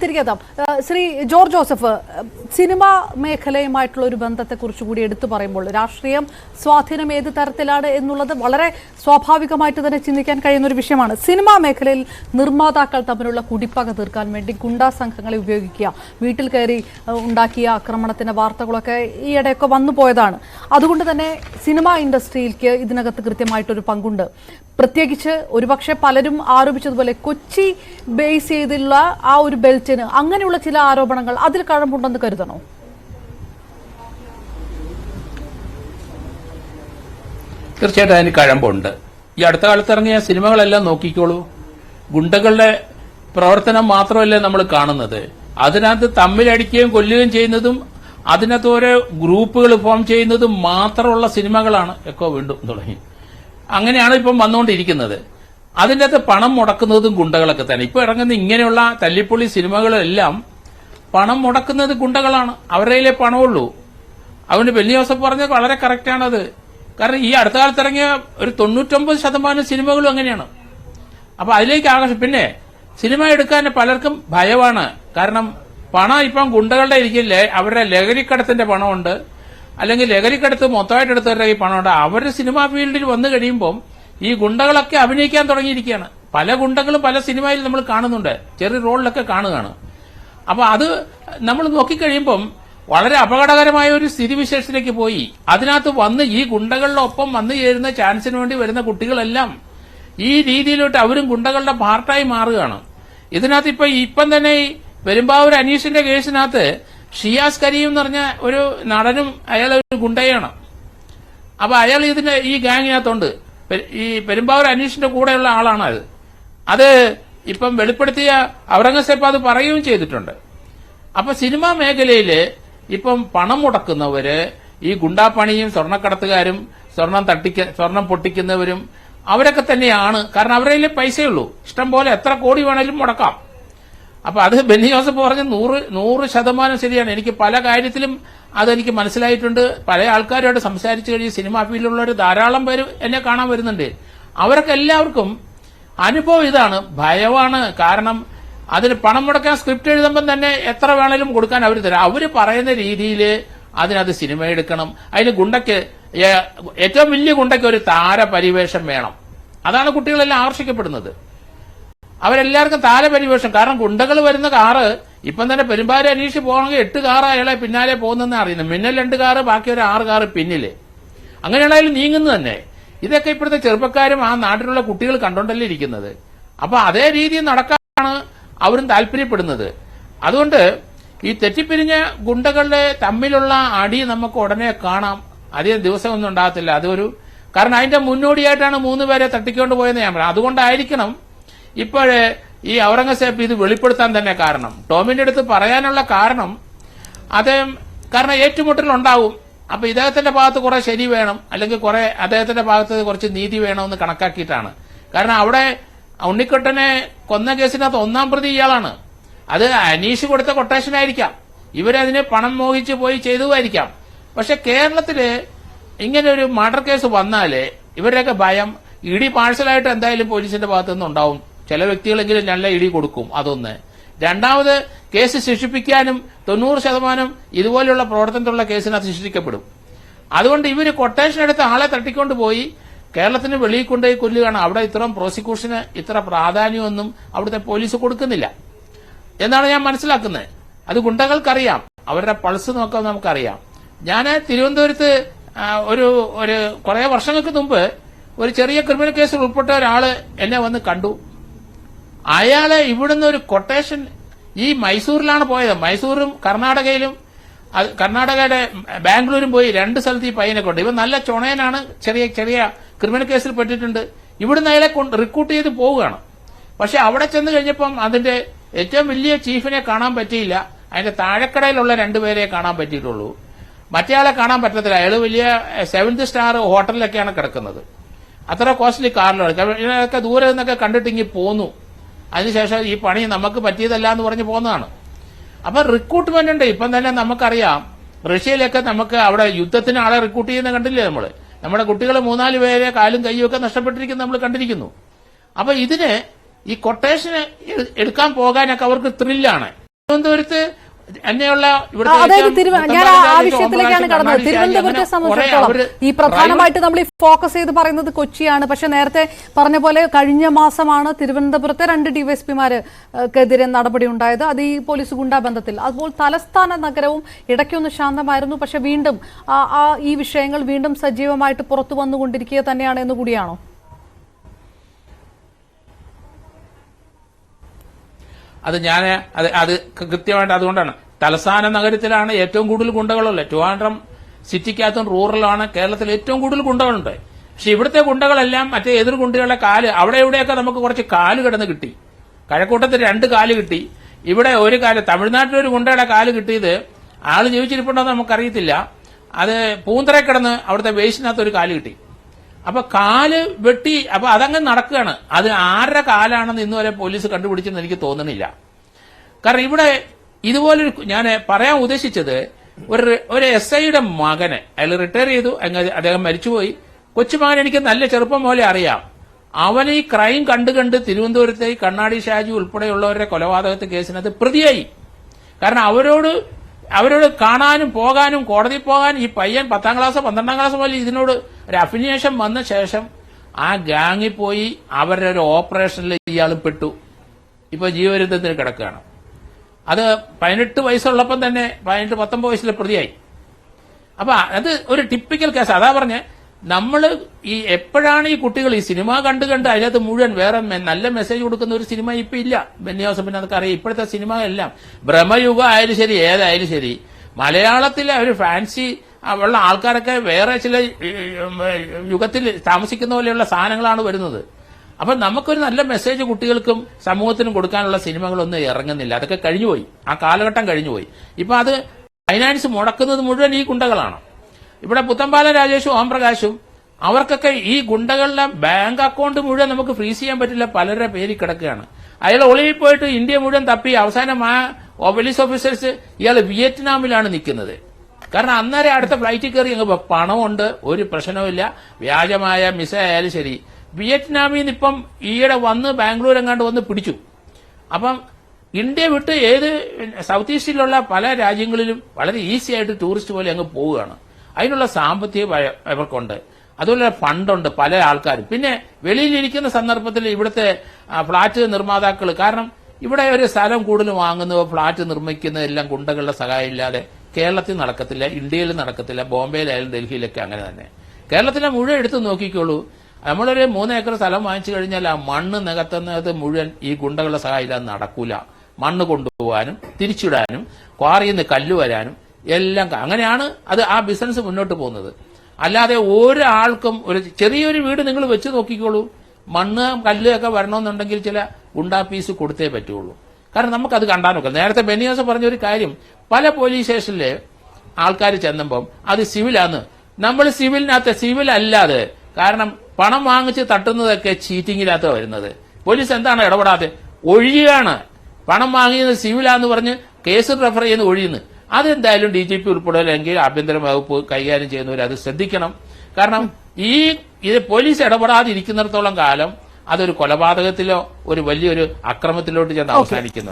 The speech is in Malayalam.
തിരികെ എത്താം. ശ്രീ ജോർജ് ജോസഫ്, സിനിമാ മേഖലയുമായിട്ടുള്ള ഒരു ബന്ധത്തെക്കുറിച്ച് കൂടി എടുത്തു പറയുമ്പോൾ രാഷ്ട്രീയം സ്വാധീനം ഏത് തരത്തിലാണ് എന്നുള്ളത് വളരെ സ്വാഭാവികമായിട്ട് തന്നെ ചിന്തിക്കാൻ കഴിയുന്ന ഒരു വിഷയമാണ്. സിനിമാ മേഖലയിൽ നിർമ്മാതാക്കൾ തമ്മിലുള്ള കുടിപ്പക തീർക്കാൻ വേണ്ടി ഗുണ്ടാ സംഘങ്ങളെ ഉപയോഗിക്കുക, വീട്ടിൽ കയറി ഉണ്ടാക്കിയ ആക്രമണത്തിന്റെ വാർത്തകളൊക്കെ ഈയിടെയൊക്കെ വന്നു പോയതാണ്. അതുകൊണ്ട് തന്നെ സിനിമാ ഇൻഡസ്ട്രിയിലേക്ക് ഇതിനകത്ത് കൃത്യമായിട്ടൊരു പങ്കുണ്ട്. പ്രത്യേകിച്ച് ഒരുപക്ഷെ പലരും ആരോപിച്ചതുപോലെ കൊച്ചി ബേസ് ചെയ്തുള്ള ആ ഒരു ബെൽറ്റിന് അങ്ങനെയുള്ള ചില ആരോപണങ്ങൾ അതിൽ കഴമ്പുണ്ടെന്ന് കരുതണോ? തീർച്ചയായിട്ടും അതിന് കഴമ്പുണ്ട്. ഈ അടുത്ത കാലത്ത് ഇറങ്ങിയ സിനിമകളെല്ലാം നോക്കിക്കോളൂ. ഗുണ്ടകളുടെ പ്രവർത്തനം മാത്രമല്ല നമ്മൾ കാണുന്നത്, അതിനകത്ത് തമ്മിലടിക്കുകയും കൊല്ലുകയും ചെയ്യുന്നതും അതിനകത്ത് ഓരോ ഗ്രൂപ്പുകൾ ഫോം ചെയ്യുന്നതും മാത്രമുള്ള സിനിമകളാണ് ഒക്കെ വീണ്ടും തുടങ്ങി. അങ്ങനെയാണ് ഇപ്പം വന്നുകൊണ്ടിരിക്കുന്നത്. അതിൻ്റെ അകത്ത് പണം മുടക്കുന്നതും ഗുണ്ടകളൊക്കെ തന്നെ. ഇപ്പൊ ഇറങ്ങുന്ന ഇങ്ങനെയുള്ള തല്ലിപ്പൊളി സിനിമകളെല്ലാം പണം മുടക്കുന്നത് ഗുണ്ടകളാണ്. അവരുടെ പണമുള്ളൂ. അതുകൊണ്ട് ബെന്നി ജോസഫ് പറഞ്ഞത് വളരെ കറക്റ്റാണത്. കാരണം ഈ അടുത്ത കാലത്ത് ഇറങ്ങിയ ഒരു 99% സിനിമകളും അങ്ങനെയാണ്. അപ്പൊ അതിലേക്ക് ആകർഷം. പിന്നെ സിനിമ എടുക്കാൻ പലർക്കും ഭയമാണ്. കാരണം പണം ഇപ്പം ഗുണ്ടകളുടെ ഇരിക്കില്ലേ, അവരുടെ ലഹരിക്കടത്തിന്റെ പണമുണ്ട്, അല്ലെങ്കിൽ ലഹരിക്കടത്ത് മൊത്തമായിട്ട് എടുത്തവരുടെ ഈ പണമുണ്ട്. അവരുടെ സിനിമാ ഫീൽഡിൽ വന്നു കഴിയുമ്പം ഈ ഗുണ്ടകളൊക്കെ അഭിനയിക്കാൻ തുടങ്ങിയിരിക്കുകയാണ്. പല ഗുണ്ടകളും പല സിനിമയിൽ നമ്മൾ കാണുന്നുണ്ട്, ചെറിയ റോളിലൊക്കെ കാണുകയാണ്. അപ്പൊ അത് നമ്മൾ നോക്കിക്കഴിയുമ്പം വളരെ അപകടകരമായ ഒരു സ്ഥിതിവിശേഷത്തിലേക്ക് പോയി. അതിനകത്ത് വന്ന് ഈ ഗുണ്ടകളുടെ ഒപ്പം വന്നു ചേരുന്ന ചാൻസിന് വേണ്ടി വരുന്ന കുട്ടികളെല്ലാം ഈ രീതിയിലോട്ട് അവരും ഗുണ്ടകളുടെ പാർട്ടായി മാറുകയാണ്. ഇതിനകത്ത് ഇപ്പം തന്നെ ഈ പെരുമ്പാവൂർ അനീഷിന്റെ കേസിനകത്ത് ഷിയാസ് കരീം എന്ന് പറഞ്ഞ ഒരു നടനും അയാൾ ഒരു ഗുണ്ടയാണ്. അപ്പൊ അയാൾ ഈ ഗാങ്ങിനകത്തുണ്ട്. ഈ പെരുമ്പാവൂർ അനീഷിന്റെ കൂടെയുള്ള ആളാണ് അത് ഇപ്പം വെളിപ്പെടുത്തിയ ഔറംഗസേബ് അത് പറയുകയും ചെയ്തിട്ടുണ്ട്. അപ്പൊ സിനിമാ മേഖലയില് ഇപ്പം പണം മുടക്കുന്നവര് ഈ ഗുണ്ടാപ്പണിയും സ്വർണ്ണക്കടത്തുകാരും സ്വർണം പൊട്ടിക്കുന്നവരും അവരൊക്കെ തന്നെയാണ്. കാരണം അവരുടെ പൈസയുള്ളൂ, ഇഷ്ടം പോലെ എത്ര കോടി വേണേലും മുടക്കാം. അപ്പൊ അത് ബെന്നി ജോസഫ് പറഞ്ഞ് 100% ശരിയാണ്. എനിക്ക് പല കാര്യത്തിലും അതെനിക്ക് മനസ്സിലായിട്ടുണ്ട്. പല ആൾക്കാരോട് സംസാരിച്ചു കഴിഞ്ഞ് സിനിമാ ഫീൽഡിലുള്ളവർ ധാരാളം പേര് എന്നെ കാണാൻ വരുന്നുണ്ട്. അവരൊക്കെ എല്ലാവർക്കും അനുഭവം ഇതാണ്, ഭയമാണ്. കാരണം അതിന് പണം മുടക്കാൻ സ്ക്രിപ്റ്റ് എഴുതുമ്പം തന്നെ എത്ര വേണേലും കൊടുക്കാൻ അവർ തരാം. അവര് പറയുന്ന രീതിയിൽ അതിനകത്ത് സിനിമ എടുക്കണം. അതിന് ഏറ്റവും വലിയ ഗുണ്ടയ്ക്ക് ഒരു താരപരിവേഷം വേണം. അതാണ് കുട്ടികളെല്ലാം ആകർഷിക്കപ്പെടുന്നത്. അവരെല്ലാവർക്കും താരപരിവേഷം. കാരണം ഗുണ്ടകൾ വരുന്ന കാറ് ഇപ്പം തന്നെ പെരുമ്പാവൂർ അനീഷ് പോകണമെങ്കിൽ 8 കാറ് അയാളെ പിന്നാലെ പോകുന്നെന്ന് അറിയുന്നത്. മിന്നൽ 2 കാറ്, ബാക്കി ഒരു 6 കാറ് പിന്നില്. അങ്ങനെയാണ് അയാൾ നീങ്ങുന്നത് തന്നെ. ഇതൊക്കെ ഇപ്പോഴത്തെ ചെറുപ്പക്കാരും ആ നാട്ടിലുള്ള കുട്ടികൾ കണ്ടോണ്ടല്ലേ ഇരിക്കുന്നത്. അപ്പൊ അതേ രീതിയിൽ നടക്കാനാണ് അവരും താല്പര്യപ്പെടുന്നത്. അതുകൊണ്ട് ഈ തെറ്റിപ്പിരിഞ്ഞ ഗുണ്ടകളുടെ തമ്മിലുള്ള അടി നമുക്ക് ഉടനെ കാണാം. അധികം ദിവസമൊന്നും ഉണ്ടാകത്തില്ല. കാരണം അതിന്റെ മുന്നോടിയായിട്ടാണ് 3 പേരെ തട്ടിക്കൊണ്ട് പോയെന്ന് ഞാൻ പറയാം. അതുകൊണ്ടായിരിക്കണം ഇപ്പോഴേ ഈ ഔറംഗസേബ് ഇത് വെളിപ്പെടുത്താൻ തന്നെ കാരണം. ടോമിന്റെ അടുത്ത് പറയാനുള്ള കാരണം കാരണം ഏറ്റുമുട്ടലുണ്ടാവും. അപ്പൊ ഇദ്ദേഹത്തിന്റെ ഭാഗത്ത് കുറെ ശരി വേണം, അല്ലെങ്കിൽ കുറെ അദ്ദേഹത്തിന്റെ ഭാഗത്ത് കുറച്ച് നീതി വേണമെന്ന് കണക്കാക്കിയിട്ടാണ്. കാരണം അവിടെ ഉണ്ണിക്കുട്ടനെ കൊന്ന കേസിനകത്ത് 1-ാം പ്രതി ഇയാളാണ്. അത് അനീഷ് കൊടുത്ത കൊട്ടേഷൻ ആയിരിക്കാം, ഇവരതിന് പണം മോഹിച്ച് പോയി ചെയ്തതുമായിരിക്കാം. പക്ഷെ കേരളത്തില് ഇങ്ങനെ ഒരു മർഡർ കേസ് വന്നാല് ഇവരുടെയൊക്കെ ഭയം ഇടി പാഴ്സലായിട്ട് എന്തായാലും പോലീസിന്റെ ഭാഗത്തു നിന്നുണ്ടാവും. ചില വ്യക്തികളെങ്കിലും നല്ല ഇടി കൊടുക്കും. അതൊന്ന്. രണ്ടാമത് കേസ് ശിക്ഷിപ്പിക്കാനും 90% ഇതുപോലെയുള്ള പ്രവർത്തനത്തിലുള്ള കേസിനകത്ത് ശിക്ഷിക്കപ്പെടും. അതുകൊണ്ട് ഇവര് കൊട്ടേഷൻ എടുത്ത് ആളെ തട്ടിക്കൊണ്ട് പോയി കേരളത്തിന് വെളിയിൽ കൊണ്ടുപോയി കൊല്ലുകയാണ്. അവിടെ ഇത്രയും പ്രോസിക്യൂഷന് ഇത്ര പ്രാധാന്യമൊന്നും അവിടുത്തെ പോലീസ് കൊടുക്കുന്നില്ല എന്നാണ് ഞാൻ മനസ്സിലാക്കുന്നത്. അത് ഗുണ്ടകൾക്കറിയാം, അവരുടെ പൾസ് നോക്കാൻ നമുക്കറിയാം. ഞാൻ തിരുവനന്തപുരത്ത് ഒരു കുറെ വർഷങ്ങൾക്ക് മുമ്പ് ഒരു ചെറിയ ക്രിമിനൽ കേസിൽ ഉൾപ്പെട്ട ഒരാള് എന്നെ വന്ന് കണ്ടു. അയാളെ ഇവിടുന്ന് ഒരു കൊട്ടേഷൻ ഈ മൈസൂരിലാണ് പോയത്. മൈസൂരും കർണാടകയുടെ ബാംഗ്ലൂരും പോയി 2 സ്ഥലത്ത് ഈ പയ്യനെ കൊണ്ട്. ഇവൻ നല്ല ചുണയനാണ്, ചെറിയ ക്രിമിനൽ കേസിൽ പെട്ടിട്ടുണ്ട്. ഇവിടുന്ന് അയാളെ റിക്രൂട്ട് ചെയ്ത് പോവുകയാണ്. പക്ഷെ അവിടെ ചെന്ന് കഴിഞ്ഞപ്പം അതിന്റെ ഏറ്റവും വലിയ ചീഫിനെ കാണാൻ പറ്റിയില്ല. അതിന്റെ താഴെക്കടയിലുള്ള 2 പേരെ കാണാൻ പറ്റിയിട്ടുള്ളൂ. മറ്റേയാളെ കാണാൻ പറ്റത്തില്ല. അയാൾ വലിയ 7th സ്റ്റാർ ഹോട്ടലിലൊക്കെയാണ് കിടക്കുന്നത്. അത്ര കോസ്റ്റ്ലി കാറിലാണ്. ഇതിനൊക്കെ ദൂരെ നിന്നൊക്കെ കണ്ടിട്ടിങ്ങി പോന്നു. അതിനുശേഷം ഈ പണി നമുക്ക് പറ്റിയതല്ല എന്ന് പറഞ്ഞ് പോകുന്നതാണ്. അപ്പൊ റിക്രൂട്ട്മെന്റ് ഉണ്ട്. ഇപ്പം തന്നെ നമുക്കറിയാം, റഷ്യയിലൊക്കെ നമുക്ക് അവിടെ യുദ്ധത്തിന് ആളെ റിക്രൂട്ട് ചെയ്യുന്ന കണ്ടില്ലേ നമ്മുടെ കുട്ടികൾ 3-4 പേരെ കാലും കൈയും ഒക്കെ നഷ്ടപ്പെട്ടിരിക്കുന്നത് നമ്മൾ കണ്ടിരിക്കുന്നു. അപ്പൊ ഇതിന് ഈ കൊട്ടേഷന് എടുക്കാൻ പോകാനൊക്കെ അവർക്ക് ത്രില്ലാണ്. തിരുവനന്തപുരത്ത് തന്നെയുള്ള അതായത് ഞാൻ ആ വിഷയത്തിലേക്കാണ് കടന്നത്. തിരുവനന്തപുരത്തെ സംബന്ധിച്ചിടത്തോളം ഈ പ്രധാനമായിട്ട് നമ്മൾ ഈ ഫോക്കസ് ചെയ്ത് പറയുന്നത് കൊച്ചിയാണ്. പക്ഷെ നേരത്തെ പറഞ്ഞ പോലെ കഴിഞ്ഞ മാസമാണ് തിരുവനന്തപുരത്തെ 2 ഡിവൈഎസ്പിമാർക്കെതിരെ നടപടി ഉണ്ടായത്. അത് ഈ പോലീസ് ഗുണ്ടാ ബന്ധത്തിൽ. അതുപോലെ തലസ്ഥാന നഗരവും ഇടയ്ക്കൊന്ന് ശാന്തമായിരുന്നു. പക്ഷെ വീണ്ടും ഈ വിഷയങ്ങൾ വീണ്ടും സജീവമായിട്ട് പുറത്തു വന്നുകൊണ്ടിരിക്കുക തന്നെയാണ് എന്ന് കൂടിയാണോ? അത് കൃത്യമായിട്ട് അതുകൊണ്ടാണ് തലസ്ഥാന നഗരത്തിലാണ് ഏറ്റവും കൂടുതൽ ഗുണ്ടകളുള്ളത്. ട്രിവാൻഡ്രം സിറ്റിക്കകത്തും റൂറലാണ് കേരളത്തിൽ ഏറ്റവും കൂടുതൽ ഗുണ്ടകളുണ്ട്. പക്ഷെ ഇവിടുത്തെ ഗുണ്ടകളെല്ലാം മറ്റേ എതിർ ഗുണ്ടകളുടെ കാല് അവിടെ എവിടെയൊക്കെ നമുക്ക് കുറച്ച് കാല് കിടന്ന് കിട്ടി. കഴക്കൂട്ടത്തിൽ 2 കാല് കിട്ടി. ഇവിടെ ഒരു കാല് തമിഴ്നാട്ടിലൊരു ഗുണ്ടയുടെ കാല് കിട്ടിയത് ആള് ജീവിച്ചിരിപ്പുണ്ടോ എന്ന് നമുക്കറിയത്തില്ല. അത് പൂന്തറ കിടന്ന് അവിടുത്തെ വേസ്റ്റിനകത്ത് ഒരു കാല് കിട്ടി. അപ്പൊ കാല് വെട്ടി. അപ്പൊ അതങ്ങ് നടക്കുകയാണ്. അത് ആരുടെ കാലാണെന്ന് ഇന്നുവരെ പോലീസ് കണ്ടുപിടിച്ചെന്ന് എനിക്ക് തോന്നുന്നില്ല. കാരണം ഇവിടെ ഇതുപോലൊരു ഞാൻ പറയാൻ ഉദ്ദേശിച്ചത് ഒരു SIയുടെ മകനെ അയാൾ റിട്ടയർ ചെയ്തു, അദ്ദേഹം മരിച്ചുപോയി. കൊച്ചുമകൻ എനിക്ക് നല്ല ചെറുപ്പം പോലെ അറിയാം. അവൻ ഈ ക്രൈം കണ്ട് തിരുവനന്തപുരത്തെ കണ്ണാടി ഷാജി ഉൾപ്പെടെയുള്ളവരുടെ കൊലപാതകത്തെ കേസിനകത്ത് പ്രതിയായി. കാരണം അവരോട് കാണാനും പോകാനും കോടതി പോകാനും ഈ പയ്യൻ 10ാം ക്ലാസ് 12ാം ക്ലാസ് പോലെ ഇതിനോട് ഒരു അഫിലിയേഷൻ വന്ന ശേഷം ആ ഗാങ്ങിൽ പോയി അവരുടെ ഒരു ഓപ്പറേഷനിൽ ഇയാൾ പെട്ടു. ഇപ്പൊ ജീവരുദ്ധത്തിന് കിടക്കുകയാണ്. അത് 18 വയസ്സുള്ളപ്പം തന്നെ 18-19 വയസ്സിലെ പ്രതിയായി. അപ്പൊ അത് ഒരു ടിപ്പിക്കൽ കേസ്. അതാ പറഞ്ഞ് നമ്മൾ ഈ എപ്പോഴാണ് ഈ കുട്ടികൾ ഈ സിനിമ കണ്ട് അതിനകത്ത് മുഴുവൻ വേറെ നല്ല മെസ്സേജ് കൊടുക്കുന്ന ഒരു സിനിമ ഇപ്പൊ ഇല്ല. ബെന്നി ജോസഫിന് അതൊക്കെ അറിയാം. ഇപ്പോഴത്തെ സിനിമ എല്ലാം ഭ്രമയുഗം ആയാലും ശരി ഏതായാലും ശരി മലയാളത്തിലെ ഒരു ഫാൻസി ഉള്ള ആൾക്കാരൊക്കെ വേറെ ചില യുഗത്തിൽ താമസിക്കുന്ന പോലെയുള്ള സാധനങ്ങളാണ് വരുന്നത്. അപ്പൊ നമുക്കൊരു നല്ല മെസ്സേജ് കുട്ടികൾക്കും സമൂഹത്തിനും കൊടുക്കാനുള്ള സിനിമകളൊന്നും ഇറങ്ങുന്നില്ല. അതൊക്കെ കഴിഞ്ഞുപോയി. ആ കാലഘട്ടം കഴിഞ്ഞുപോയി. ഇപ്പൊ അത് ഫൈനാൻസ് മുടക്കുന്നത് മുഴുവൻ ഈ ഗുണ്ടകളാണ്. ഇവിടെ പുത്തമ്പാല രാജേഷും ഓംപ്രകാശും അവർക്കൊക്കെ ഈ ഗുണ്ടകളുടെ ബാങ്ക് അക്കൗണ്ട് മുഴുവൻ നമുക്ക് ഫ്രീസ് ചെയ്യാൻ പറ്റില്ല. പലരുടെ പേരിൽ കിടക്കുകയാണ്. അയാൾ ഒളിവിൽ പോയിട്ട് ഇന്ത്യ മുഴുവൻ തപ്പി അവസാനം ആ പോലീസ് ഓഫീസേഴ്സ് ഇയാൾ വിയറ്റ്നാമിലാണ് നിൽക്കുന്നത്. കാരണം അന്നേരം അടുത്ത ഫ്ലൈറ്റിൽ കയറി അങ്ങ് പണമുണ്ട്, ഒരു പ്രശ്നവുമില്ല. വ്യാജമായ മിസ ആയാലും ശരി വിയറ്റ്നാമിൽ നിന്ന് ഇപ്പം ഈയിടെ വന്ന് ബാംഗ്ലൂർ എങ്ങാണ്ട് വന്ന് പിടിച്ചു. അപ്പം ഇന്ത്യ വിട്ട് ഏത് സൗത്ത് ഈസ്റ്റിലുള്ള പല രാജ്യങ്ങളിലും വളരെ ഈസി ആയിട്ട് ടൂറിസ്റ്റ് പോലെ അങ്ങ് പോവുകയാണ്. അതിനുള്ള സാമ്പത്തികം അവർക്കുണ്ട്. അതുപോലെ ഫണ്ടുണ്ട് പല ആൾക്കാരും. പിന്നെ വെളിയിലിരിക്കുന്ന സന്ദർഭത്തിൽ ഇവിടുത്തെ ഫ്ളാറ്റ് നിർമ്മാതാക്കൾ, കാരണം ഇവിടെ ഒരു സ്ഥലം കൂടുതൽ വാങ്ങുന്നതോ ഫ്ളാറ്റ് നിർമ്മിക്കുന്നതെല്ലാം ഗുണ്ടകളുടെ സഹായം ഇല്ലാതെ കേരളത്തിൽ നടക്കത്തില്ല, ഇന്ത്യയിൽ നടക്കത്തില്ല, ബോംബെയിലായാലും ഡൽഹിയിലൊക്കെ അങ്ങനെ തന്നെ. കേരളത്തിലെ മുഴുവൻ എടുത്ത് നോക്കിക്കോളൂ. നമ്മളൊരു 3 ഏക്കർ സ്ഥലം വാങ്ങിച്ചു കഴിഞ്ഞാൽ ആ മണ്ണ് നികത്തുന്നത് മുഴുവൻ ഈ ഗുണ്ടകളുടെ സഹായം ഇല്ലാതെ നടക്കൂല. മണ്ണ് കൊണ്ടുപോകാനും തിരിച്ചിടാനും ക്വാറിയിൽ നിന്ന് കല്ല് വരാനും എല്ലാം അങ്ങനെയാണ് അത് ആ ബിസിനസ് മുന്നോട്ട് പോകുന്നത്. അല്ലാതെ ഒരാൾക്കും ഒരു ചെറിയൊരു വീട് നിങ്ങൾ വെച്ച് നോക്കിക്കോളൂ, മണ്ണ് കല്ല് ഒക്കെ വരണമെന്നുണ്ടെങ്കിൽ ചില ഗുണ്ടാ പീസ് കൊടുത്തേ പറ്റുള്ളൂ. കാരണം നമുക്കത് കണ്ടാനൊക്കെ. നേരത്തെ ബെന്നി ജോസഫ് പറഞ്ഞൊരു കാര്യം, പല പോലീസ് സ്റ്റേഷനിലെ ആൾക്കാർ ചെന്നപ്പം അത് സിവിലാന്ന്. നമ്മൾ സിവിൽ അല്ലാതെ, കാരണം പണം വാങ്ങിച്ച് തട്ടുന്നതൊക്കെ ചീറ്റിങ്ങിനകത്ത് വരുന്നത്. പോലീസ് എന്താണ് ഇടപെടാതെ ഒഴിയുകയാണ്. പണം വാങ്ങിയത് സിവിലാന്ന് പറഞ്ഞ് കേസ് റെഫർ ചെയ്യുന്ന ഒഴിയുന്നു. അതെന്തായാലും DGP ഉൾപ്പെടെ അല്ലെങ്കിൽ ആഭ്യന്തര വകുപ്പ് കൈകാര്യം ചെയ്യുന്നവർ അത് ശ്രദ്ധിക്കണം. കാരണം ഇത് പോലീസ് ഇടപെടാതിരിക്കുന്നിടത്തോളം കാലം അതൊരു കൊലപാതകത്തിലോ ഒരു വലിയൊരു അക്രമത്തിലോട്ട് ചെന്ന് അവസാനിക്കുന്നു.